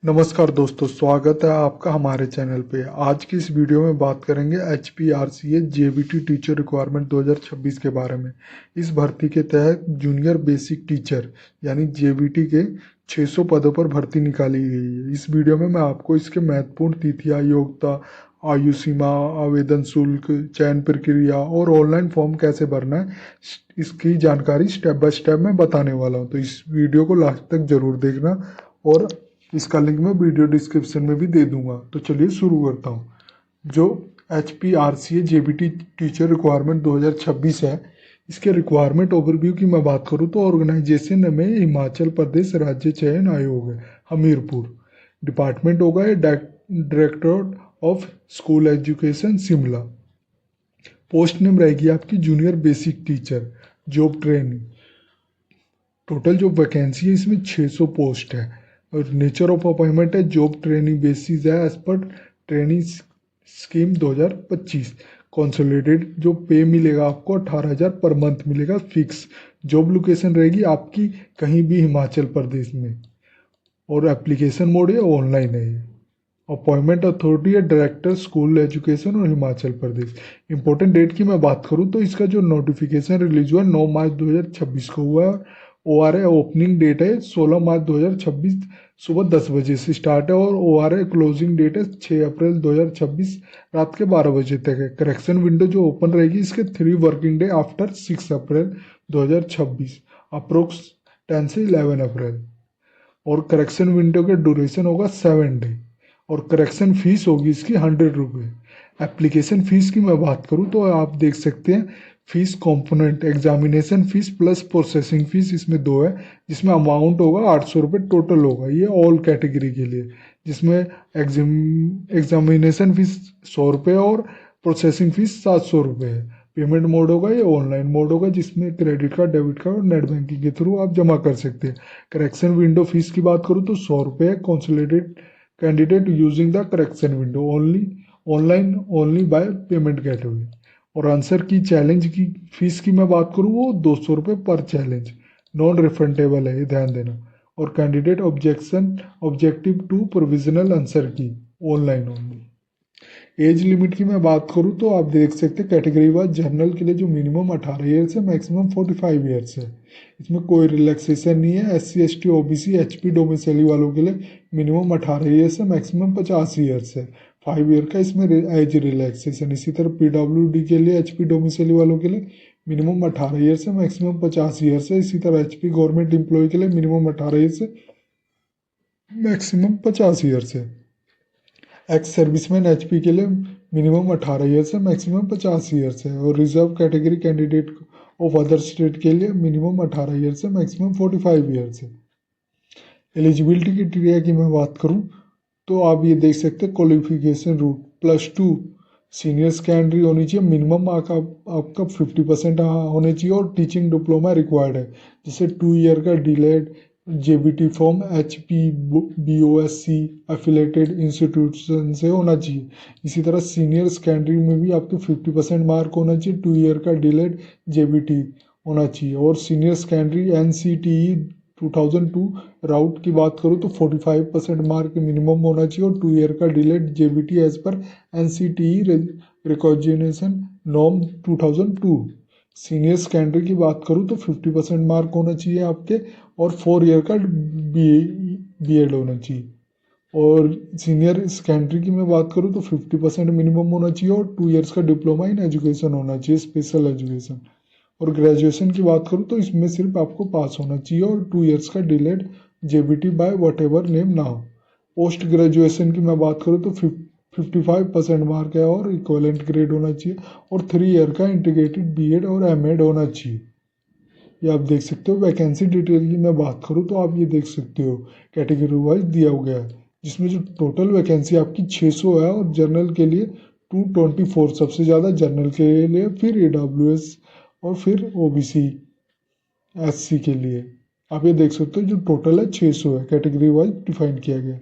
नमस्कार दोस्तों, स्वागत है आपका हमारे चैनल पे। आज की इस वीडियो में बात करेंगे HPRCA JBT टीचर रिक्वायरमेंट 2026 के बारे में। इस भर्ती के तहत जूनियर बेसिक टीचर यानी JBT के 600 पदों पर भर्ती निकाली गई है। इस वीडियो में मैं आपको इसके महत्वपूर्ण तिथियां, योग्यता, आयु सीमा, आवेदन शुल्क, चयन प्रक्रिया और ऑनलाइन फॉर्म कैसे भरना है, इसकी जानकारी स्टेप बाय स्टेप मैं बताने वाला हूँ। तो इस वीडियो को लास्ट तक जरूर देखना और इसका लिंक मैं वीडियो डिस्क्रिप्शन में भी दे दूंगा। तो चलिए शुरू करता हूँ। जो HPRCA JBT टीचर रिक्वायरमेंट 2026 है, इसके रिक्वायरमेंट ओवरव्यू की मैं बात करूँ तो ऑर्गेनाइजेशन में हिमाचल प्रदेश राज्य चयन आयोग है, हमीरपुर। डिपार्टमेंट होगा ये directorate of school education, Shimla. Post name रहेगी आपकी junior basic teacher, job training. Total जो वैकेंसी है इसमें 600 पोस्ट है और नेचर ऑफ अपॉइंटमेंट है जॉब ट्रेनिंग बेसिस है as per training scheme 2025। Consolidated जो पे मिलेगा आपको 18,000 पर मंथ मिलेगा फिक्स। जॉब लोकेशन रहेगी आपकी कहीं भी हिमाचल प्रदेश में और एप्लीकेशन मोड है ऑनलाइन है। अपॉइंटमेंट अथॉरिटी है डायरेक्टर स्कूल एजुकेशन और हिमाचल प्रदेश। इंपॉर्टेंट डेट की मैं बात करूं तो इसका जो नोटिफिकेशन रिलीज हुआ 9 मार्च 2026 को हुआ है। ORA ओपनिंग डेट है 16 मार्च 2026 सुबह 10 बजे से स्टार्ट है और ORA क्लोजिंग डेट है 6 अप्रैल 2026 रात के 12 बजे तक है। करेक्शन विंडो जो ओपन रहेगी इसके 3 वर्किंग डे आफ्टर 6 अप्रैल 2026, अप्रोक्स 10 से 11 अप्रैल। और करेक्शन विंडो का ड्यूरेशन होगा 7 डे और करेक्शन फीस होगी इसकी 100 रुपये। एप्लीकेशन फीस की मैं बात करूँ तो आप देख सकते हैं fees component examination fees plus processing fees, इसमें दो है, जिसमें अमाउंट होगा 800 रुपये टोटल होगा ये ऑल कैटेगरी के लिए, जिसमें एग्जामिनेशन फीस 100 रुपये और प्रोसेसिंग फीस 700 रुपये है। पेमेंट मोड होगा ये ऑनलाइन मोड होगा, जिसमें क्रेडिट कार्ड, डेबिट कार्ड और नेट बैंकिंग के थ्रू आप जमा कर सकते हैं। करेक्शन विंडो फीस की बात करूँ तो 100 रुपये है। Consolidated candidate using the correction window only online only by payment gateway. और आंसर की चैलेंज की फीस की मैं बात करूँ वो 200 रुपये पर चैलेंज, नॉन रिफंडेबल है, ये ध्यान देना। और candidate objective to provisional answer key online only. Age limit की मैं बात करूँ तो आप देख सकते हैं कैटेगरी वाइज जनरल के लिए जो मिनिमम 18 ईयर्स है, मैक्सिमम 45 ईयर्स है। इसमें कोई रिलैक्सेशन नहीं है। SC ST OBC HP डोमिसाइली वालों के लिए मिनिमम 18 ईयर्स है, मैक्सिमम 50 ईयर्स है। 5 ईयर का इसमें एज रिलैक्सेशन। इसी तरह PWD के लिए HP डोमिसाइली वालों के लिए मिनिमम 18 ईयर्स है, मैक्सिमम 50 ईयर्स है। इसी तरह HP गवर्नमेंट एम्प्लॉय के लिए मिनिमम 18 ईयर्स है, मैक्सिमम 50 ईयर्स है। एक्स सर्विसमैन HP के लिए मिनिमम 18 ईयर्स है, मैक्सिमम 50 ईयर्स है। और reserve category candidate of other state के लिए मिनिमम 18 ईयर्स है, मैक्सिमम 45 ईयर्स है। एलिजिबिलिटी क्राइटेरिया की मैं बात करूं तो आप ये देख सकते हैं क्वालिफिकेशन रूट +2 सीनियर सेकेंडरी होनी चाहिए, मिनिमम मार्क आपका 50% होने चाहिए और टीचिंग डिप्लोमा रिक्वायर्ड है, जिससे 2 ईयर का DElEd JBT form HPBOSC affiliated institution से होना चाहिए। इसी तरह सीनियर सेकेंडरी में भी आपके 50% मार्क होना चाहिए, 2 ईयर का डिलेड JBT होना चाहिए। और सीनियर सेकेंडरी NCTE 2002 राउट की बात करूँ तो 45% मार्क मिनिमम होना चाहिए और 2 ईयर का DElEd JBT as per NCTE recognition norm 2002। Senior secondary की बात करूँ तो 50% मार्क होना चाहिए आपके और 4 ईयर का BEd होना चाहिए। और सीनियर सेकेंडरी की मैं बात करूँ तो 50% मिनिमम होना चाहिए और 2 ईयर्स का डिप्लोमा इन एजुकेशन होना चाहिए, स्पेशल एजुकेशन। और ग्रेजुएशन की बात करूँ तो इसमें सिर्फ आपको पास होना चाहिए और 2 ईयर्स का DElEd JBT by whatever name ना हो। पोस्ट ग्रेजुएशन की मैं बात करूँ तो 55% मार्क है और इक्वलेंट ग्रेड होना चाहिए और 3 ईयर का इंटीग्रेटेड BEd और MEd होना चाहिए। ये आप देख सकते हो। वैकेंसी डिटेल की मैं बात करूँ तो आप ये देख सकते हो कैटेगरी वाइज दिया गया है, जिसमें जो टोटल वैकेंसी आपकी 600 है और जनरल के लिए 224 सबसे ज़्यादा जनरल के लिए, फिर AWS और फिर OBC SC के लिए। आप ये देख सकते हो जो टोटल है 600 है, कैटेगरी वाइज डिफाइन किया गया।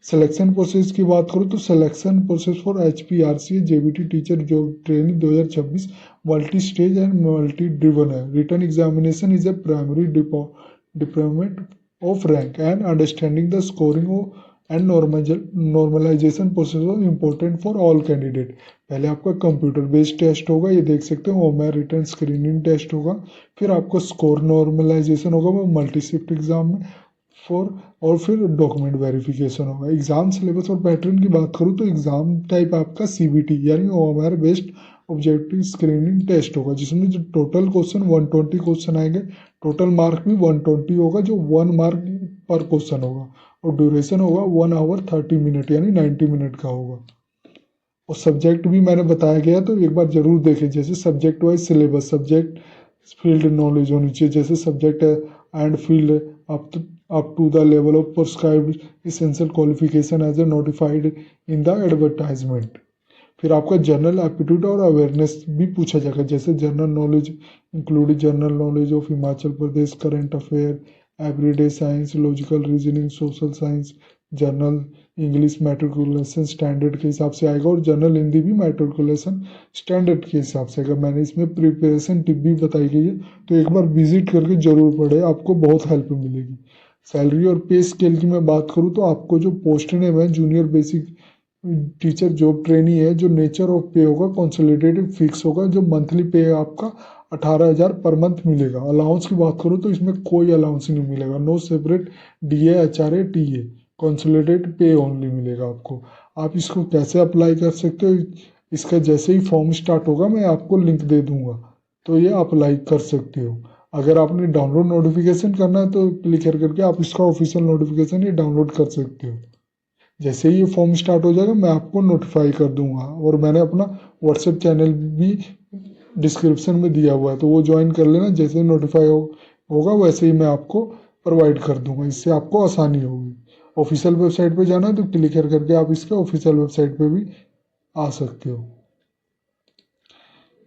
सिलेक्शन प्रोसेस की बात करूँ तो selection process for HPRCA JBT teacher job training 2026 multi stage and multi driven है। Written examination is a primary department of rank and understanding the scoring and normalisation process important for all candidate. पहले आपका computer based test होगा, ये देख सकते हो, ओमेर written screening test होगा। फिर आपको स्कोर नॉर्मलाइजेशन होगा वो मल्टी शिफ्ट एग्जाम में और फिर डॉक्यूमेंट वेरिफिकेशन होगा। एग्जाम सिलेबस और पैटर्न की बात करूँ तो एग्जाम टाइप आपका CBT यानी ओमेर बेस्ड ऑब्जेक्टिव स्क्रीनिंग टेस्ट होगा, जिसमें जो टोटल क्वेश्चन 120 क्वेश्चन आएंगे। टोटल मार्क भी 120 होगा, जो 1 मार्क पर क्वेश्चन होगा। और ड्यूरेशन होगा 1 आवर 30 मिनट यानी 90 मिनट का होगा। और सब्जेक्ट भी मैंने बताया गया, तो एक बार जरूर देखें। जैसे subject wise syllabus, subject field knowledge होनी चाहिए, जैसे subject and field up to the level of prescribed essential qualification as a notified in the advertisement. फिर आपका जनरल एप्टीट्यूड और अवेयरनेस भी पूछा जाएगा, जैसे general knowledge include general knowledge of Himachal Pradesh, current affair, everyday science, logical reasoning, social science. General English matriculation standard के हिसाब से आएगा और जनरल हिंदी भी मैट्रिकुलेशन स्टैंडर्ड के हिसाब से आएगा। मैंने इसमें प्रिपरेशन टिप भी बताई गई है, तो एक बार विजिट करके जरूर पढ़े, आपको बहुत हेल्प मिलेगी। सैलरी और पे स्केल की मैं बात करूँ तो आपको जो पोस्ट नेम है junior basic teacher job trainee है, जो नेचर ऑफ पे होगा कंसोलिडेटेड फिक्स होगा, जो मंथली पे है आपका 18,000 पर मंथ मिलेगा। अलाउंस की बात करूँ तो इसमें कोई अलाउंस नहीं मिलेगा, no separate DA HRA TA, consolidated pay only मिलेगा आपको। आप इसको कैसे अप्लाई कर सकते हो, इसका जैसे ही फॉर्म स्टार्ट होगा मैं आपको लिंक दे दूंगा, तो ये अप्लाई कर सकते हो। अगर आपने डाउनलोड नोटिफिकेशन करना है तो क्लिक करके आप इसका ऑफिशियल नोटिफिकेशन ही डाउनलोड कर सकते हो। जैसे ही ये फॉर्म स्टार्ट हो जाएगा मैं आपको नोटिफाई कर दूंगा। और मैंने अपना व्हाट्सएप चैनल भी डिस्क्रिप्शन में दिया हुआ है, तो वो ज्वाइन कर लेना। जैसे ही नोटिफाई होगा वैसे ही मैं आपको प्रोवाइड कर दूंगा, इससे आपको आसानी होगी। ऑफिशियल वेबसाइट पे जाना है तो क्लिक करके आप इसके ऑफिशियल वेबसाइट पे भी आ सकते हो।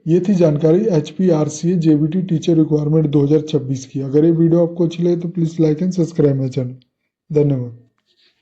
ये थी जानकारी HPRCA JBT टीचर रिक्वायरमेंट 2026 की। अगर ये वीडियो आपको अच्छी लगे तो please like and subscribe my channel. धन्यवाद।